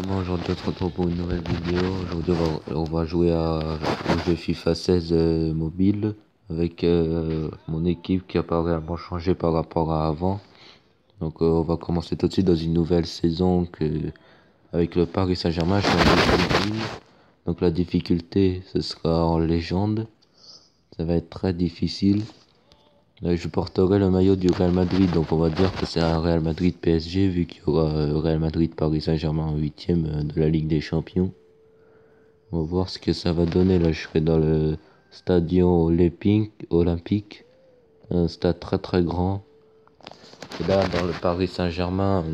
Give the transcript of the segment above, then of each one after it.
Bon, aujourd'hui on se retrouve pour une nouvelle vidéo. Aujourd'hui on va jouer au jeu FIFA 16 mobile avec mon équipe qui a pas réellement changé par rapport à avant. Donc on va commencer tout de suite dans une nouvelle saison avec le Paris Saint-Germain. Je suis en difficulté. Donc la difficulté ce sera en légende. Ça va être très difficile. Là, je porterai le maillot du Real Madrid, donc on va dire que c'est un Real Madrid PSG vu qu'il y aura Real Madrid Paris Saint-Germain en huitième de la Ligue des Champions. On va voir ce que ça va donner. Là, je serai dans le Stadion Olympique, un stade très très grand. Et là, dans le Paris Saint-Germain,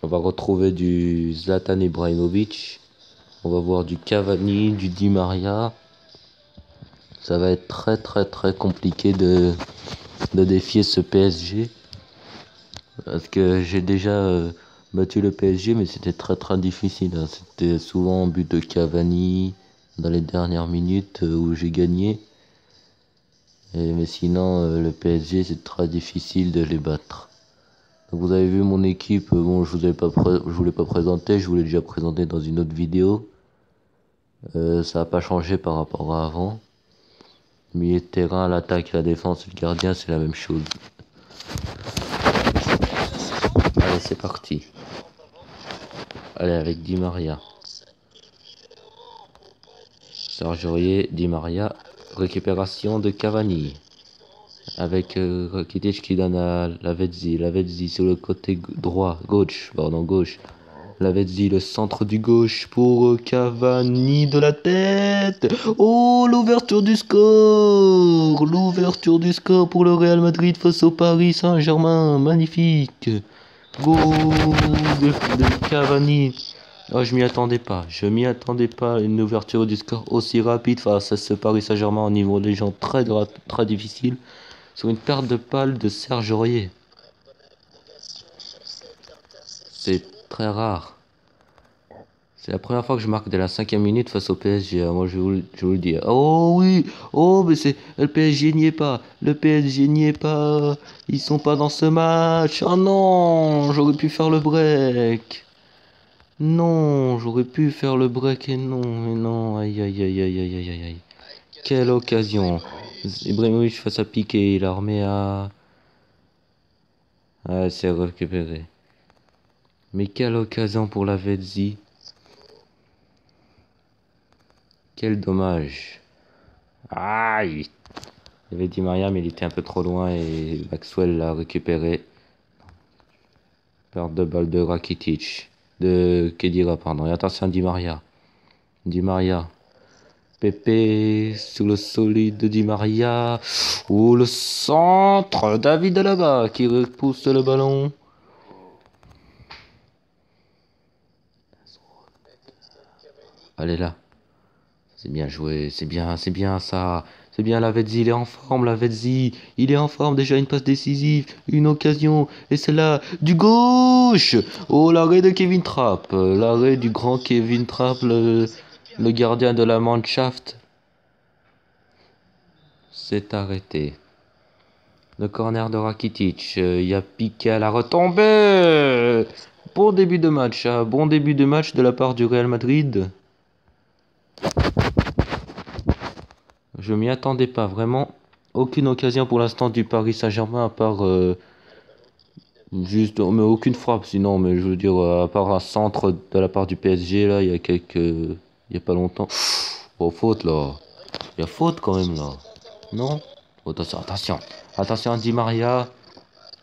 on va retrouver du Zlatan Ibrahimovic. On va voir du Cavani, du Di Maria. Ça va être très très très compliqué de défier ce PSG. Parce que j'ai déjà battu le PSG, mais c'était très très difficile, hein. C'était souvent en but de Cavani dans les dernières minutes où j'ai gagné. Mais sinon, le PSG, c'est très difficile de les battre. Donc vous avez vu mon équipe, bon, je voulais pas présenter, je vous l'ai déjà présenté dans une autre vidéo. Ça n'a pas changé par rapport à avant. Milieu de terrain, l'attaque, la défense, le gardien, c'est la même chose. Allez, c'est parti. Allez, avec Di Maria. Serge Aurier, Di Maria. Récupération de Cavani. Avec Rakitic qui donne à Lavezzi. Lavezzi sur le côté gauche. Lavezzi, le centre du gauche pour Cavani de la tête. Oh, l'ouverture du score! L'ouverture du score pour le Real Madrid face au Paris Saint-Germain. Magnifique. Goal de Cavani. Oh, je m'y attendais pas. Une ouverture du score aussi rapide face à ce Paris Saint-Germain au niveau des gens très très difficile. Sur une perte de balle de Serge Aurier. C'est très rare. C'est la première fois que je marque dès la 5e minute face au PSG. Moi, je vous le dis. Oh oui. Oh, mais c'est le PSG n'y est pas. Le PSG n'y est pas. Ils sont pas dans ce match. Oh non, j'aurais pu faire le break. Non, j'aurais pu faire le break et non, aïe aïe aïe aïe aïe aïe aïe. Quelle occasion. Ibrahimovic face à Piqué, il a remis à... Ah, c'est récupéré. Mais quelle occasion pour la Lavezzi. Quel dommage. Aïe. Il y avait Di Maria, mais il était un peu trop loin et Maxwell l'a récupéré. Perte de balle de Rakitic. De Khedira, pardon. Et attention, Di Maria. Di Maria. Pepe sous le solide de Di Maria. Oh, le centre. David Alaba qui repousse le ballon. Allez là. C'est bien joué. C'est bien ça. C'est bien Lavezzi. Il est en forme, Lavezzi. Il est en forme. Déjà une passe décisive. Une occasion. Et c'est là. Du gauche. Oh, l'arrêt de Kevin Trapp. L'arrêt du grand Kevin Trapp. Le gardien de la Mannschaft. C'est arrêté. Le corner de Rakitic. Il y a Piqué à la retombée. Bon début de match. Hein. Bon début de match de la part du Real Madrid. Je m'y attendais pas. Vraiment, aucune occasion pour l'instant du Paris Saint-Germain à part... juste, mais aucune frappe sinon. Mais je veux dire, à part un centre de la part du PSG, là, il y a il y a pas longtemps. Oh, faute là. Il y a faute quand même là. Non? Oh, attention à Di Maria.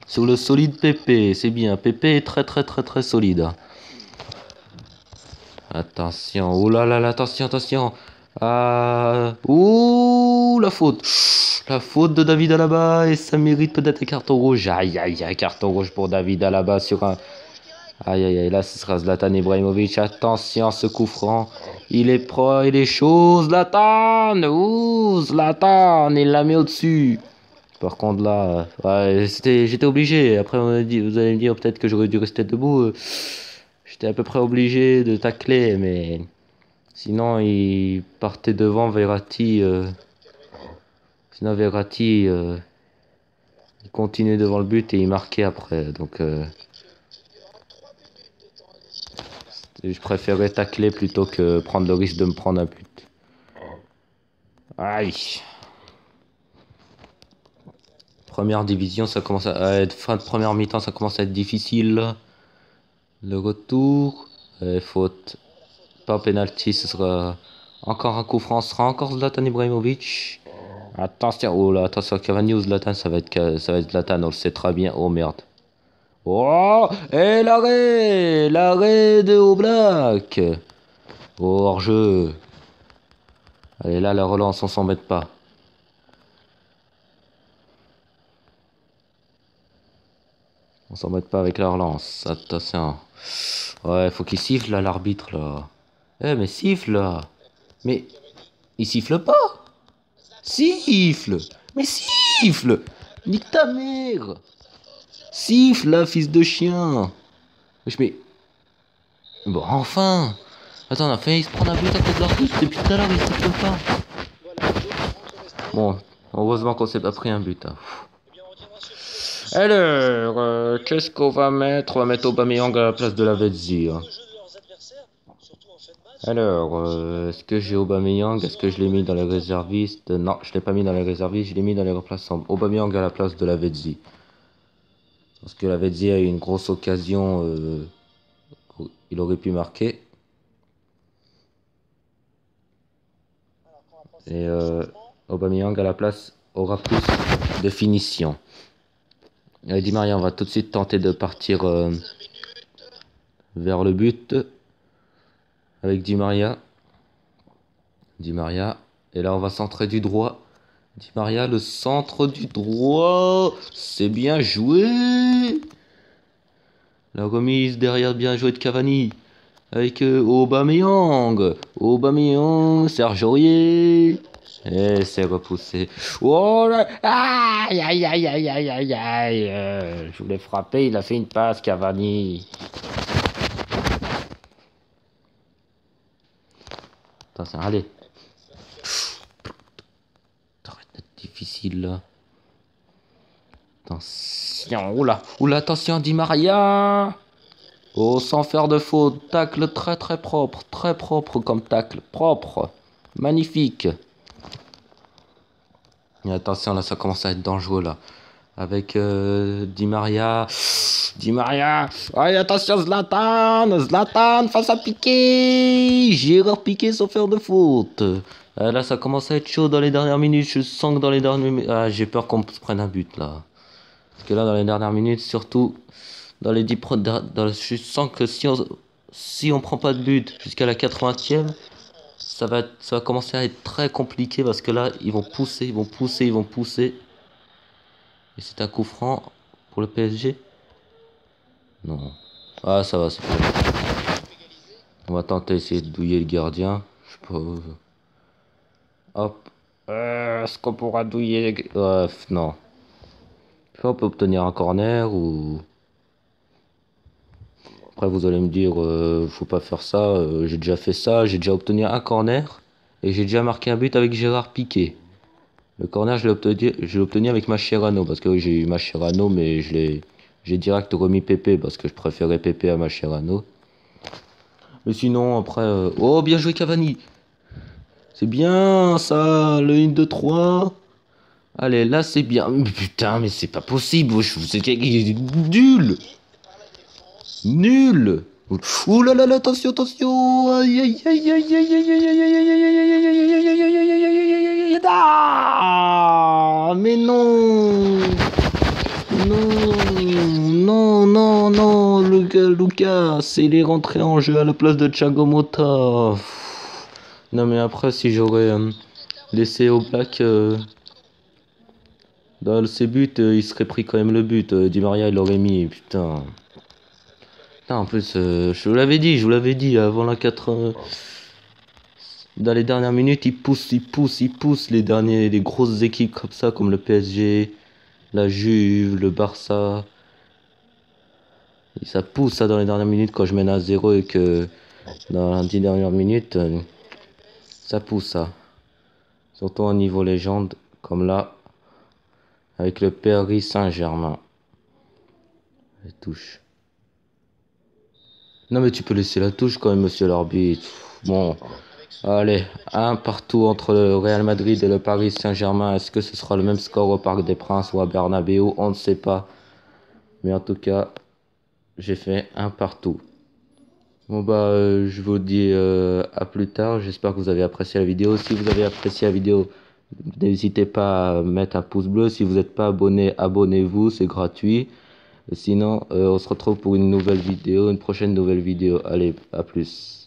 Sur le solide Pepe, c'est bien. Pepe est très très très très solide. Attention, oh là là, attention. Ouh, la faute. La faute de David Alaba et ça mérite peut-être un carton rouge. Aïe aïe aïe, carton rouge pour David Alaba sur un... Aïe aïe aïe, là ce sera Zlatan Ibrahimovic. Attention, ce coup franc. Il est chaud, Zlatan. Ouh, Zlatan, il l'a mis au-dessus. Par contre là, ouais, j'étais obligé. Après vous allez me dire peut-être que j'aurais dû rester debout. J'étais à peu près obligé de tacler, mais sinon il partait devant Verratti. Sinon Verratti, il continuait devant le but et il marquait après. Donc Je préférais tacler plutôt que prendre le risque de me prendre un but. Aïe. Première division, ça commence à être... Fin de première mi-temps, ça commence à être difficile. Le retour. Faute. Pas penalty, ce sera... Encore un coup franc, ce sera encore Zlatan Ibrahimovic. Attention, oh là, attention, Cavani ou Zlatan, ça va être Zlatan, on le sait très bien. Oh merde. Oh, et l'arrêt de Oblak. Oh, hors-jeu. Allez, là, la relance, on s'embête pas. On s'embête pas avec la relance. Attention. Ouais, faut qu'il siffle, là, l'arbitre, là. Eh, mais siffle, là. Mais, il siffle pas. Siffle. Mais siffle. Nique ta mère. Siffle, là, fils de chien. Mais... Bon, enfin. Attends, on a failli se prendre un but à cause de l'arbitre. Depuis tout à l'heure, il siffle pas. Bon, heureusement qu'on s'est pas pris un but. Hein. Alors, qu'est-ce qu'on va mettre? On va mettre Aubameyang à la place de Lavezzi. Hein. Alors, est-ce que j'ai Aubameyang? Est-ce que je l'ai mis dans les réservistes? Non, je l'ai pas mis dans les réservistes, je l'ai mis dans les remplaçants. Aubameyang à la place de Lavezzi. Parce que Lavezzi a eu une grosse occasion, il aurait pu marquer. Et Aubameyang à la place aura plus de finition. Di Maria, on va tout de suite tenter de partir vers le but. Avec Di Maria. Di Maria. Et là, on va centrer du droit. Di Maria, le centre du droit. C'est bien joué. La remise derrière, bien joué de Cavani. Avec Aubameyang. Aubameyang, Serge Aurier. Et c'est repoussé. Oh là. Aïe, aïe, aïe, aïe, aïe, aïe, aïe. Je voulais frapper, il a fait une passe, Cavani. Attention, allez. Ça va être difficile là. Attention, oula, oula, attention, Di Maria. Oh, sans faire de faute. Tacle très propre comme tacle. Propre. Magnifique. Et attention, là, ça commence à être dangereux là. Avec Di Maria. Di Maria. Allez, attention, Zlatan. Zlatan face à Piqué. Gérard Piqué sans faire de faute. Là, ça commence à être chaud dans les dernières minutes. Je sens que dans les dernières minutes... Ah, j'ai peur qu'on se prenne un but là. Parce que là, dans les dernières minutes, surtout... Dans les 10 je sens que si on prend pas de but jusqu'à la 80e, ça va commencer à être très compliqué parce que là, ils vont pousser. Et c'est un coup franc pour le PSG. Non. Ah, ça va, c'est fait. On va tenter d'essayer de douiller le gardien. Je sais pas. Hop. Est-ce qu'on pourra douiller non. Je sais pas, on peut obtenir un corner ou... Après, vous allez me dire, faut pas faire ça. J'ai déjà fait ça. J'ai déjà obtenu un corner. Et j'ai déjà marqué un but avec Gérard Piqué. Le corner, je l'ai obtenu avec Mascherano. Parce que oui, j'ai eu Mascherano, mais j'ai direct remis Pépé. Parce que je préférais Pépé à Mascherano. Mais sinon, après... Oh, bien joué Cavani. C'est bien, ça. Le 1, 2, 3. Allez, là, c'est bien. Putain, mais c'est pas possible. Vous êtes nul. Nul. Ouh là là là, attention, attention. Aïe aïe aïe aïe aïe aïe aïe aïe aïe aïe aïe aïe aïe aïe aïe aïe aïe aïe. Ah, mais non. Non, non, non, Lucas, il est rentré en jeu à la place de Thiago Motta. Non mais après, si j'aurais laissé Oblak dans ses buts, il serait pris quand même le but. Di Maria, il l'aurait mis, putain. Putain, en plus, je vous l'avais dit, avant la 4... dans les dernières minutes, il pousse les grosses équipes comme ça, comme le PSG, la Juve, le Barça. Et ça pousse ça dans les dernières minutes quand je mène à 0 et que dans les 10 dernières minutes, ça pousse ça. Surtout au niveau légende, comme là, avec le Paris Saint-Germain. Je touche. Non, mais tu peux laisser la touche quand même, monsieur l'arbitre. Bon, allez, un partout entre le Real Madrid et le Paris Saint-Germain. Est-ce que ce sera le même score au Parc des Princes ou à Bernabéu? On ne sait pas. Mais en tout cas, j'ai fait un partout. Bon bah, je vous dis à plus tard. J'espère que vous avez apprécié la vidéo. Si vous avez apprécié la vidéo, n'hésitez pas à mettre un pouce bleu. Si vous n'êtes pas abonné, abonnez-vous, c'est gratuit. Sinon, on se retrouve pour une nouvelle vidéo, une prochaine nouvelle vidéo. Allez, à plus.